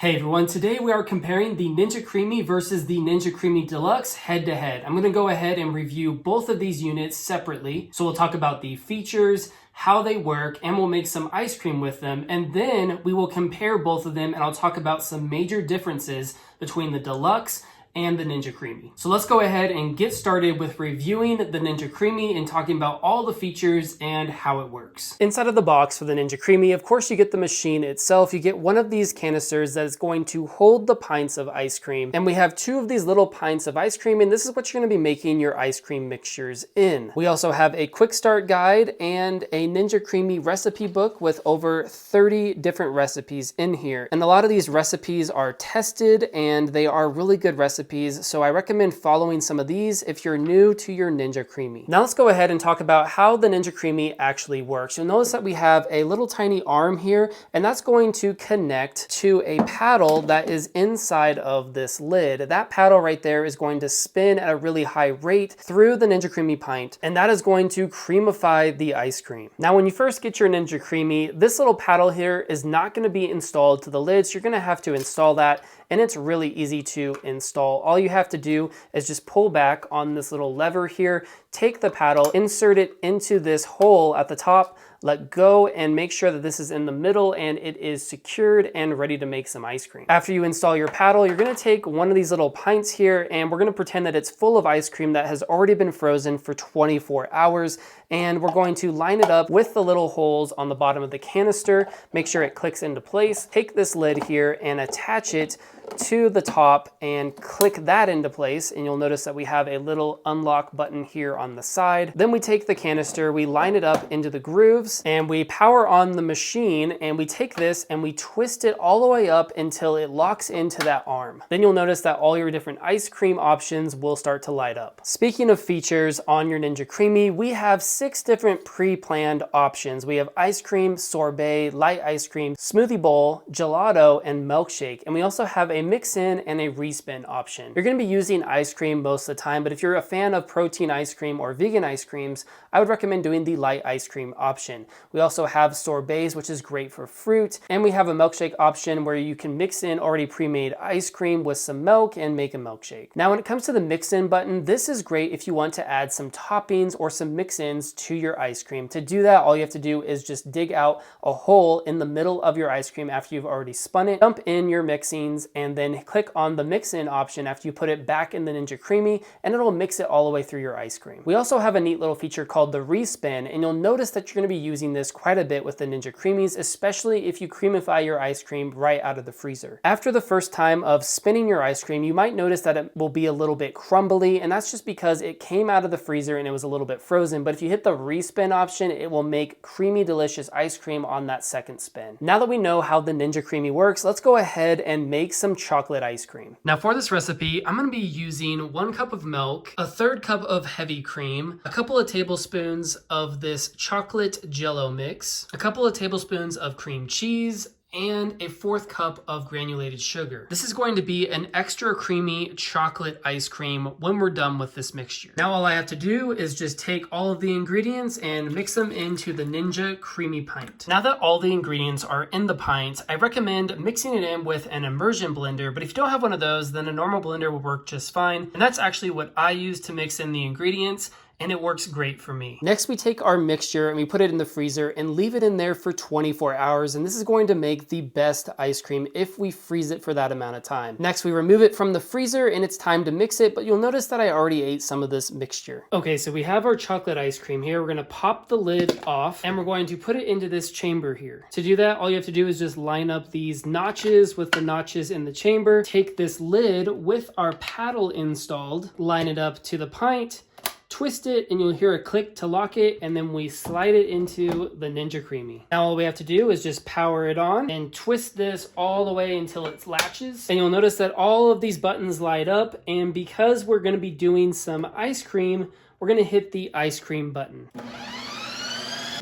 Hey everyone, today we are comparing the Ninja Creami versus the Ninja Creami Deluxe head to head. I'm going to go ahead and review both of these units separately. So we'll talk about the features, how they work, and we'll make some ice cream with them. And then we will compare both of them and I'll talk about some major differences between the Deluxe and the Ninja Creami. So let's go ahead and get started with reviewing the Ninja Creami and talking about all the features and how it works. Inside of the box for the Ninja Creami, of course you get the machine itself. You get one of these canisters that is going to hold the pints of ice cream. And we have two of these little pints of ice cream, and this is what you're gonna be making your ice cream mixtures in. We also have a quick start guide and a Ninja Creami recipe book with over 30 different recipes in here. And a lot of these recipes are tested and they are really good recipes. So I recommend following some of these if you're new to your Ninja Creami. Now let's go ahead and talk about how the Ninja Creami actually works. You'll notice that we have a little tiny arm here, and that's going to connect to a paddle that is inside of this lid. That paddle right there is going to spin at a really high rate through the Ninja Creami pint, and that is going to creamify the ice cream. Now when you first get your Ninja Creami, this little paddle here is not going to be installed to the lid, so you're going to have to install that, and it's really easy to install. All you have to do is just pull back on this little lever here, take the paddle, insert it into this hole at the top, let go, and make sure that this is in the middle and it is secured and ready to make some ice cream. After you install your paddle, you're gonna take one of these little pints here and we're gonna pretend that it's full of ice cream that has already been frozen for 24 hours. And we're going to line it up with the little holes on the bottom of the canister, make sure it clicks into place. Take this lid here and attach it to the top and click that into place, and you'll notice that we have a little unlock button here on the side. Then we take the canister, we line it up into the grooves, and we power on the machine, and we take this and we twist it all the way up until it locks into that arm. Then you'll notice that all your different ice cream options will start to light up. Speaking of features on your Ninja Creami, we have 6 different pre-planned options. We have ice cream, sorbet, light ice cream, smoothie bowl, gelato, and milkshake. And we also have a mix-in and a respin option. You're gonna be using ice cream most of the time, but if you're a fan of protein ice cream or vegan ice creams, I would recommend doing the light ice cream option. We also have sorbets, which is great for fruit, and we have a milkshake option where you can mix in already pre-made ice cream with some milk and make a milkshake. Now, when it comes to the mix-in button, this is great if you want to add some toppings or some mix-ins to your ice cream. To do that, all you have to do is just dig out a hole in the middle of your ice cream after you've already spun it, dump in your mixings, and then click on the mix-in option after you put it back in the Ninja Creami, and it'll mix it all the way through your ice cream. We also have a neat little feature called the respin, and you'll notice that you're going to be using this quite a bit with the Ninja Creamis, especially if you creamify your ice cream right out of the freezer. After the first time of spinning your ice cream, you might notice that it will be a little bit crumbly, and that's just because it came out of the freezer and it was a little bit frozen. But if you hit the respin option, it will make creamy, delicious ice cream on that second spin. Now that we know how the Ninja Creami works, let's go ahead and make some chocolate ice cream. Now for this recipe, I'm gonna be using 1 cup of milk, a 1/3 cup of heavy cream, a couple of tablespoons of this chocolate jello mix, a couple of tablespoons of cream cheese, and a 1/4 cup of granulated sugar. This is going to be an extra creamy chocolate ice cream when we're done with this mixture. Now all I have to do is just take all of the ingredients and mix them into the Ninja Creami pint. Now that all the ingredients are in the pint, I recommend mixing it in with an immersion blender, but if you don't have one of those, then a normal blender will work just fine. And that's actually what I use to mix in the ingredients, and it works great for me. Next, we take our mixture and we put it in the freezer and leave it in there for 24 hours. And this is going to make the best ice cream if we freeze it for that amount of time. Next, we remove it from the freezer and it's time to mix it, but you'll notice that I already ate some of this mixture. Okay, so we have our chocolate ice cream here. We're gonna pop the lid off and we're going to put it into this chamber here. To do that, all you have to do is just line up these notches with the notches in the chamber. Take this lid with our paddle installed, line it up to the pint, twist it, and you'll hear a click to lock it, and then we slide it into the Ninja Creami. Now all we have to do is just power it on and twist this all the way until it latches. And you'll notice that all of these buttons light up, and because we're gonna be doing some ice cream, we're gonna hit the ice cream button.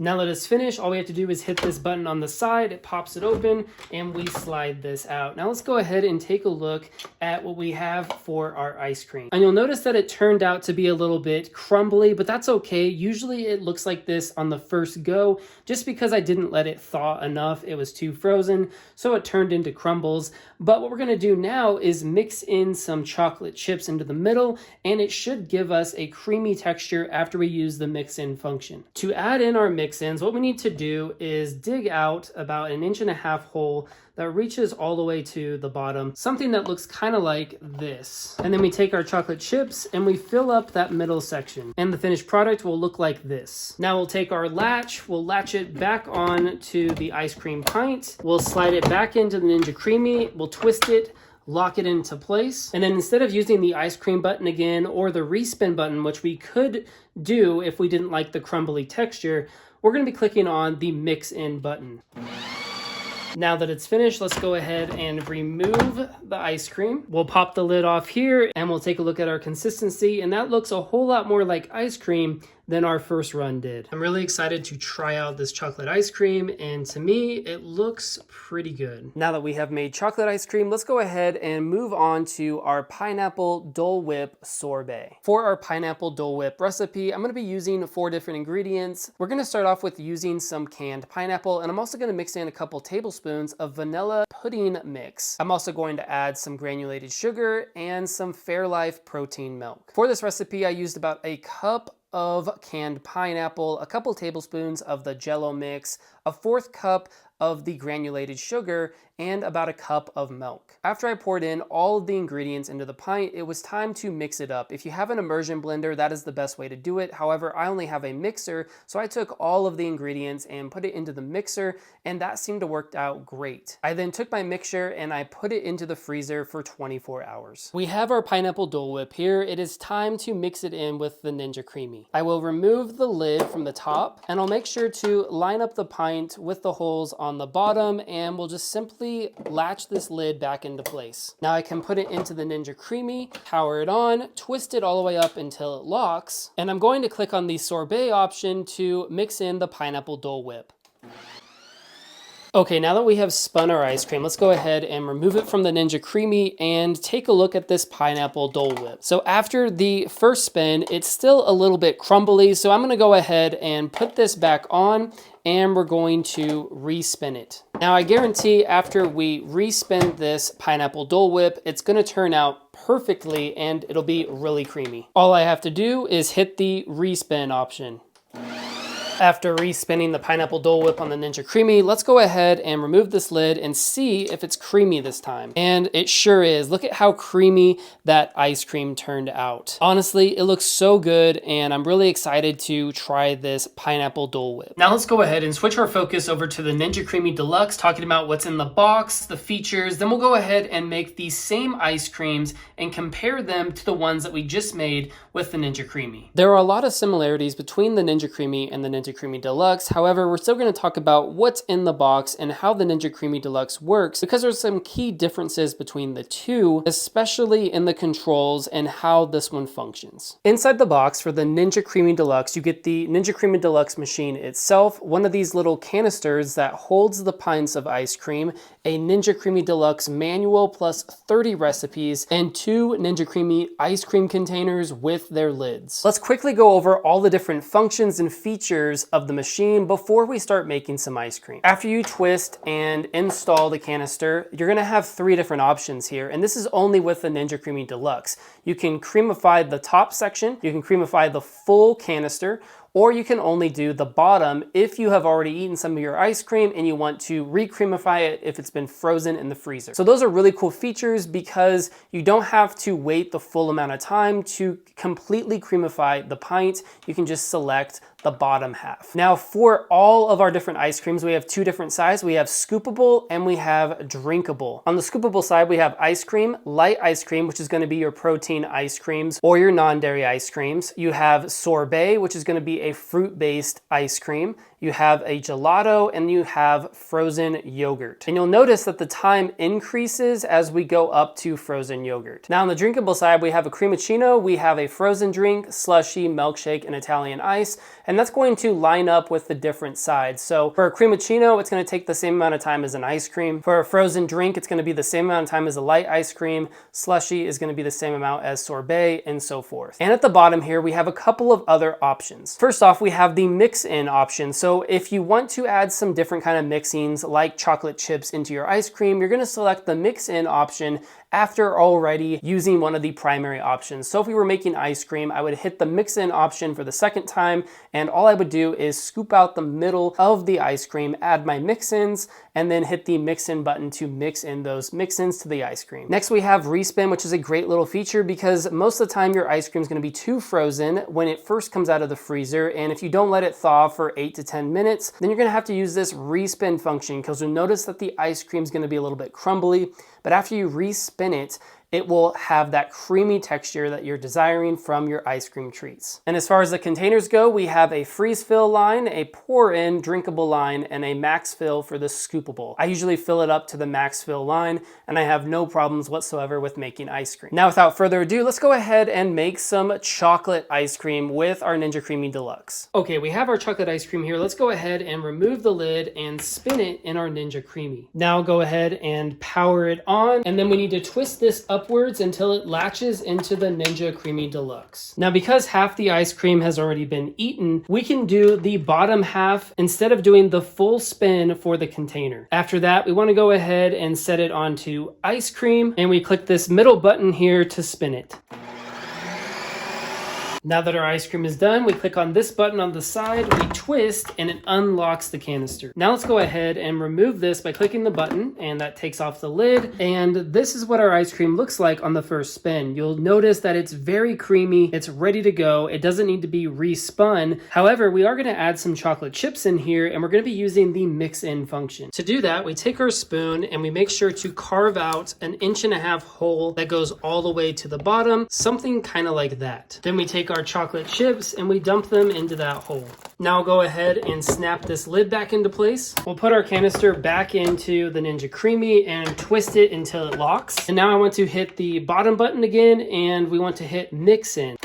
Now that it's finished, all we have to do is hit this button on the side, it pops it open, and we slide this out. Now let's go ahead and take a look at what we have for our ice cream. And you'll notice that it turned out to be a little bit crumbly, but that's okay. Usually it looks like this on the first go, just because I didn't let it thaw enough. It was too frozen, so it turned into crumbles. But what we're gonna do now is mix in some chocolate chips into the middle, and it should give us a creamy texture after we use the mix-in function. To add in our mix-ins, what we need to do is dig out about 1.5 inch hole that reaches all the way to the bottom, something that looks kind of like this. And then we take our chocolate chips and we fill up that middle section. And the finished product will look like this. Now we'll take our latch, we'll latch it back on to the ice cream pint, we'll slide it back into the Ninja Creami, we'll twist it, lock it into place. And then instead of using the ice cream button again or the respin button, which we could do if we didn't like the crumbly texture, we're gonna be clicking on the mix in button. Now that it's finished, let's go ahead and remove the ice cream. We'll pop the lid off here and we'll take a look at our consistency, and that looks a whole lot more like ice cream than our first run did. I'm really excited to try out this chocolate ice cream, and to me, it looks pretty good. Now that we have made chocolate ice cream, let's go ahead and move on to our pineapple Dole Whip sorbet. For our pineapple Dole Whip recipe, I'm gonna be using 4 different ingredients. We're gonna start off with using some canned pineapple, and I'm also gonna mix in a couple tablespoons of vanilla pudding mix. I'm also going to add some granulated sugar and some Fairlife protein milk. For this recipe, I used about a cup of canned pineapple, a couple tablespoons of the Jell-O mix, a 1/4 cup of the granulated sugar, and about a cup of milk. After I poured in all of the ingredients into the pint, it was time to mix it up. If you have an immersion blender, that is the best way to do it. However, I only have a mixer, so I took all of the ingredients and put it into the mixer, and that seemed to work out great. I then took my mixture and I put it into the freezer for 24 hours. We have our pineapple Dole Whip here. It is time to mix it in with the Ninja Creami. I will remove the lid from the top, and I'll make sure to line up the pint with the holes on the bottom, and we'll just simply latch this lid back into place. Now I can put it into the Ninja Creami, power it on, twist it all the way up until it locks, and I'm going to click on the sorbet option to mix in the pineapple Dole Whip. Okay, now that we have spun our ice cream, let's go ahead and remove it from the Ninja Creami and take a look at this pineapple Dole Whip. So after the first spin, it's still a little bit crumbly, so I'm gonna go ahead and put this back on, and we're going to respin it. Now I guarantee after we respin this pineapple Dole Whip, it's gonna turn out perfectly and it'll be really creamy. All I have to do is hit the respin option. After respinning the pineapple Dole Whip on the Ninja Creami, let's go ahead and remove this lid and see if it's creamy this time. And it sure is. Look at how creamy that ice cream turned out. Honestly, it looks so good, and I'm really excited to try this pineapple Dole Whip. Now let's go ahead and switch our focus over to the Ninja Creami Deluxe, talking about what's in the box, the features. Then we'll go ahead and make these same ice creams and compare them to the ones that we just made with the Ninja Creami. There are a lot of similarities between the Ninja Creami and the Ninja Creami Deluxe. However, we're still going to talk about what's in the box and how the Ninja Creami Deluxe works, because there's some key differences between the two, especially in the controls and how this one functions. Inside the box for the Ninja Creami Deluxe, you get the Ninja Creami Deluxe machine itself, one of these little canisters that holds the pints of ice cream, a Ninja Creami Deluxe manual plus 30 recipes, and 2 Ninja Creami ice cream containers with their lids. Let's quickly go over all the different functions and features of the machine before we start making some ice cream. After you twist and install the canister, you're gonna have 3 different options here, and this is only with the Ninja Creami Deluxe. You can creamify the top section, you can creamify the full canister, or you can only do the bottom if you have already eaten some of your ice cream and you want to re-creamify it if it's been frozen in the freezer. So those are really cool features because you don't have to wait the full amount of time to completely creamify the pint. You can just select the bottom half. Now for all of our different ice creams, we have 2 different sizes. We have scoopable and we have drinkable. On the scoopable side, we have ice cream, light ice cream, which is gonna be your protein ice creams or your non-dairy ice creams. You have sorbet, which is gonna be a fruit-based ice cream, you have a gelato, and you have frozen yogurt. And you'll notice that the time increases as we go up to frozen yogurt. Now on the drinkable side, we have a Creamicino, we have a frozen drink, slushy, milkshake, and Italian ice, and that's going to line up with the different sides. So for a Creamicino, it's gonna take the same amount of time as an ice cream. For a frozen drink, it's gonna be the same amount of time as a light ice cream. Slushy is gonna be the same amount as sorbet, and so forth. And at the bottom here, we have a couple of other options. First off, we have the mix-in option. So if you want to add some different kind of mixings like chocolate chips into your ice cream, you're gonna select the mix-in option after already using one of the primary options. So if we were making ice cream, I would hit the mix-in option for the second time, and all I would do is scoop out the middle of the ice cream, add my mix-ins, and then hit the mix-in button to mix in those mix-ins to the ice cream. Next we have respin, which is a great little feature because most of the time your ice cream is gonna be too frozen when it first comes out of the freezer, and if you don't let it thaw for 8 to 10 minutes, then you're gonna have to use this respin function because you'll notice that the ice cream is gonna be a little bit crumbly, but after you respin it, it will have that creamy texture that you're desiring from your ice cream treats. And as far as the containers go, we have a freeze fill line, a pour in drinkable line, and a max fill for the scoopable. I usually fill it up to the max fill line, and I have no problems whatsoever with making ice cream. Now, without further ado, let's go ahead and make some chocolate ice cream with our Ninja Creami Deluxe. Okay, we have our chocolate ice cream here. Let's go ahead and remove the lid and spin it in our Ninja Creami. Now go ahead and power it on, and then we need to twist this upwards until it latches into the Ninja Creami Deluxe. Now, because half the ice cream has already been eaten, we can do the bottom half instead of doing the full spin for the container. After that, we want to go ahead and set it onto ice cream, and we click this middle button here to spin it. Now that our ice cream is done, we click on this button on the side, we twist, and it unlocks the canister. Now let's go ahead and remove this by clicking the button, and that takes off the lid. And this is what our ice cream looks like on the first spin. You'll notice that it's very creamy, it's ready to go, it doesn't need to be respun. However, we are gonna add some chocolate chips in here, and we're gonna be using the mix-in function. To do that, we take our spoon and we make sure to carve out an 1.5 inch hole that goes all the way to the bottom, something kind of like that. Then we take our chocolate chips and we dump them into that hole. Now go ahead and snap this lid back into place. We'll put our canister back into the Ninja Creami and twist it until it locks. And now I want to hit the bottom button again, and we want to hit mix in.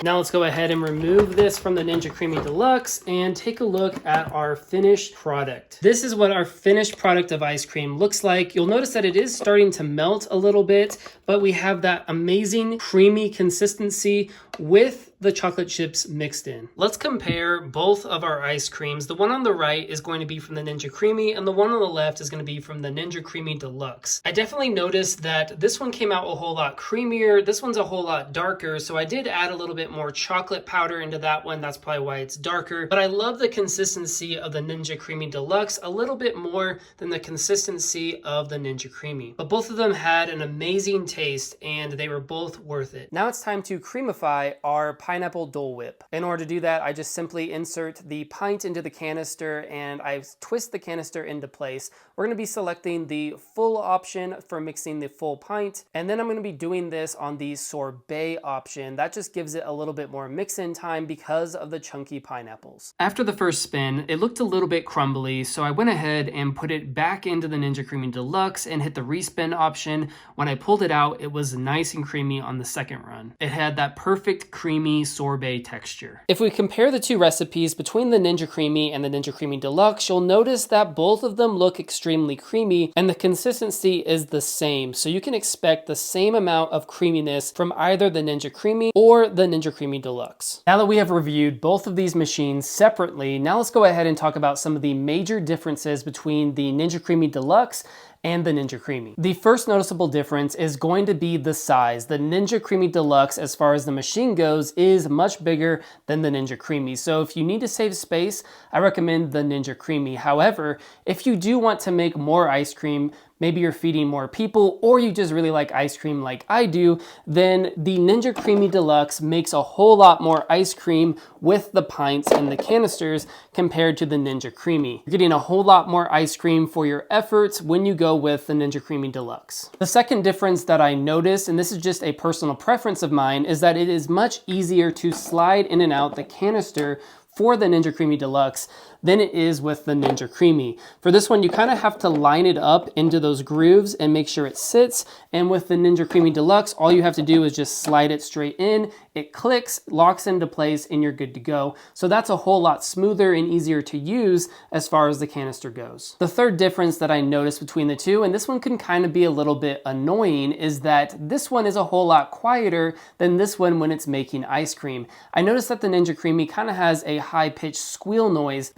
Now let's go ahead and remove this from the Ninja Creami Deluxe and take a look at our finished product. This is what our finished product of ice cream looks like. You'll notice that it is starting to melt a little bit, but we have that amazing creamy consistency with the chocolate chips mixed in. Let's compare both of our ice creams. The one on the right is going to be from the Ninja Creami, and the one on the left is going to be from the Ninja Creami Deluxe. I definitely noticed that this one came out a whole lot creamier. This one's a whole lot darker, so I did add a little bit more chocolate powder into that one. That's probably why it's darker. But I love the consistency of the Ninja Creami Deluxe a little bit more than the consistency of the Ninja Creami. But both of them had an amazing taste, and they were both worth it. Now it's time to creamify our pineapple Dole Whip. In order to do that, I just simply insert the pint into the canister and I twist the canister into place. We're going to be selecting the full option for mixing the full pint, and then I'm going to be doing this on the sorbet option. That just gives it a little bit more mix-in time because of the chunky pineapples. After the first spin, it looked a little bit crumbly, so I went ahead and put it back into the Ninja Creami Deluxe and hit the respin option. When I pulled it out, it was nice and creamy on the second run. It had that perfect creamy sorbet texture. If we compare the two recipes between the Ninja Creami and the Ninja Creami Deluxe, you'll notice that both of them look extremely creamy and the consistency is the same. So you can expect the same amount of creaminess from either the Ninja Creami or the Ninja Creami Deluxe. Now that we have reviewed both of these machines separately, now let's go ahead and talk about some of the major differences between the Ninja Creami Deluxe and the Ninja Creami. The first noticeable difference is going to be the size. The Ninja Creami Deluxe, as far as the machine goes, is much bigger than the Ninja Creami. So if you need to save space, I recommend the Ninja Creami. However, if you do want to make more ice cream, maybe you're feeding more people, or you just really like ice cream like I do, then the Ninja Creami Deluxe makes a whole lot more ice cream with the pints and the canisters compared to the Ninja Creami. You're getting a whole lot more ice cream for your efforts when you go with the Ninja Creami Deluxe. The second difference that I noticed, and this is just a personal preference of mine, is that it is much easier to slide in and out the canister for the Ninja Creami Deluxe than it is with the Ninja Creami. For this one, you kind of have to line it up into those grooves and make sure it sits. And with the Ninja Creami Deluxe, all you have to do is just slide it straight in. It clicks, locks into place, and you're good to go. So that's a whole lot smoother and easier to use as far as the canister goes. The third difference that I noticed between the two, and this one can kind of be a little bit annoying, is that this one is a whole lot quieter than this one when it's making ice cream. I noticed that the Ninja Creami kind of has a high-pitched squeal noise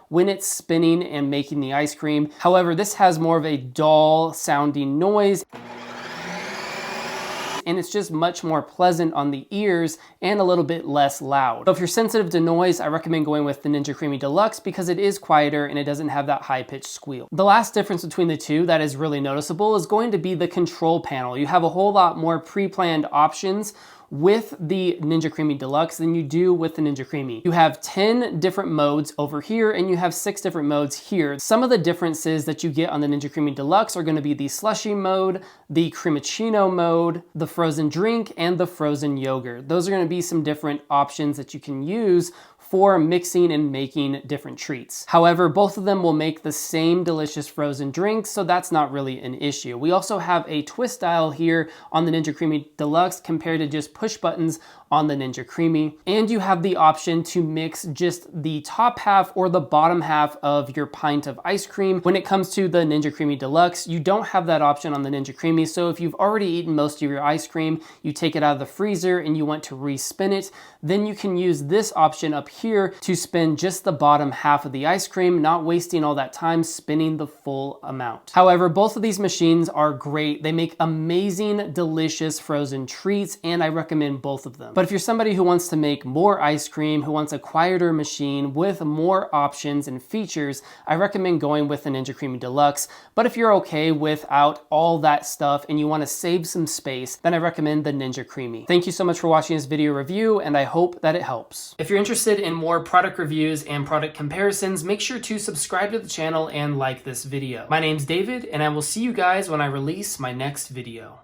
when it's spinning and making the ice cream. However, this has more of a dull sounding noise, and it's just much more pleasant on the ears and a little bit less loud. So if you're sensitive to noise, I recommend going with the Ninja Creami Deluxe because it is quieter and it doesn't have that high-pitched squeal. The last difference between the two that is really noticeable is going to be the control panel. You have a whole lot more pre-planned options with the Ninja Creami Deluxe than you do with the Ninja Creami. You have 10 different modes over here and you have 6 different modes here. Some of the differences that you get on the Ninja Creami Deluxe are gonna be the slushy mode, the cremicino mode, the frozen drink, and the frozen yogurt. Those are gonna be some different options that you can use for mixing and making different treats. However, both of them will make the same delicious frozen drinks, so that's not really an issue. We also have a twist dial here on the Ninja Creami Deluxe compared to just push buttons on the Ninja Creami. And you have the option to mix just the top half or the bottom half of your pint of ice cream. When it comes to the Ninja Creami Deluxe, you don't have that option on the Ninja Creami. So if you've already eaten most of your ice cream, you take it out of the freezer and you want to respin it, then you can use this option up here to spin just the bottom half of the ice cream, not wasting all that time spinning the full amount. However, both of these machines are great. They make amazing, delicious frozen treats, and I recommend both of them. But if you're somebody who wants to make more ice cream, who wants a quieter machine with more options and features, I recommend going with the Ninja Creami Deluxe. But if you're okay without all that stuff and you want to save some space, then I recommend the Ninja Creami. Thank you so much for watching this video review, and I hope that it helps. If you're interested in more product reviews and product comparisons, make sure to subscribe to the channel and like this video. My name's David, and I will see you guys when I release my next video.